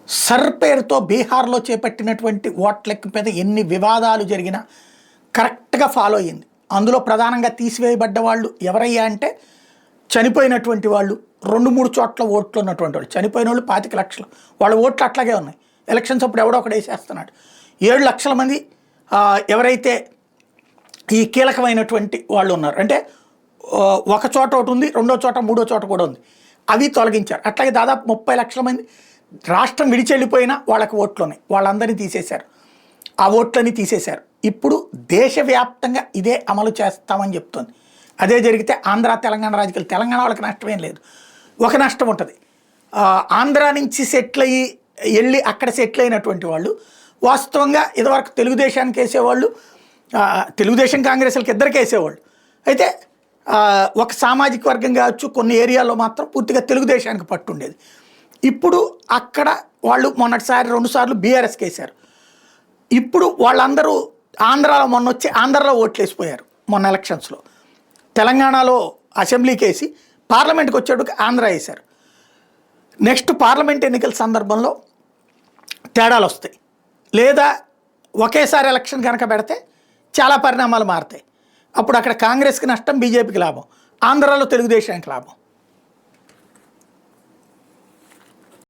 Sir పేరుతో బీహార్లో చేపట్టినటువంటి ఓట్లెక్క మీద ఎన్ని వివాదాలు జరిగినా కరెక్ట్గా ఫాలో అయ్యింది. అందులో ప్రధానంగా తీసివేయబడ్డ వాళ్ళు ఎవరయ్యా అంటే చనిపోయినటువంటి వాళ్ళు, 2-3 చోట్ల ఓట్లు ఉన్నటువంటి వాళ్ళు, చనిపోయిన వాళ్ళు 25 లక్షలు, వాళ్ళ ఓట్లు అట్లాగే ఉన్నాయి. ఎలక్షన్స్ అప్పుడు ఎవడో ఒకడు వేసేస్తున్నాడు. 7 లక్షల మంది ఎవరైతే ఈ కీలకమైనటువంటి వాళ్ళు ఉన్నారు అంటే ఒక చోట ఒకటి ఉంది, రెండో చోట మూడో చోట కూడా ఉంది, అవి తొలగించారు. అట్లాగే దాదాపు 30 లక్షల మంది రాష్ట్రం విడిచెళ్ళిపోయినా వాళ్ళకి ఓట్లు ఉన్నాయి, వాళ్ళందరినీ తీసేశారు, ఆ ఓట్లని తీసేశారు. ఇప్పుడు దేశవ్యాప్తంగా ఇదే అమలు చేస్తామని చెప్తోంది. అదే జరిగితే ఆంధ్ర తెలంగాణ రాజకీయాలు, తెలంగాణ వాళ్ళకి నష్టమేం లేదు, ఒక నష్టం ఉంటుంది. ఆంధ్ర నుంచి సెటిల్ అయ్యి వెళ్ళి అక్కడ సెటిల్ అయినటువంటి వాళ్ళు వాస్తవంగా ఇదివరకు తెలుగుదేశానికి వేసేవాళ్ళు, తెలుగుదేశం కాంగ్రెస్లకి ఇద్దరికి వేసేవాళ్ళు. అయితే ఒక సామాజిక వర్గం కావచ్చు, కొన్ని ఏరియాల్లో మాత్రం పూర్తిగా తెలుగుదేశానికి పట్టుండేది. ఇప్పుడు అక్కడ వాళ్ళు మొన్నటిసారి 2 సార్లు బీఆర్ఎస్కి వేశారు. ఇప్పుడు వాళ్ళందరూ ఆంధ్రాలో మొన్న వచ్చి ఆంధ్రాలో ఓట్లు వేసిపోయారు మొన్న ఎలక్షన్స్లో. తెలంగాణలో అసెంబ్లీకి వేసి పార్లమెంట్కి వచ్చేటప్పుడు ఆంధ్ర వేశారు. నెక్స్ట్ పార్లమెంట్ ఎన్నికల సందర్భంలో తేడాలు వస్తాయి, లేదా ఒకేసారి ఎలక్షన్ కనుక పెడితే చాలా పరిణామాలు మారుతాయి. అప్పుడు అక్కడ కాంగ్రెస్కి నష్టం, బీజేపీకి లాభం, ఆంధ్రాలో తెలుగుదేశానికి లాభం.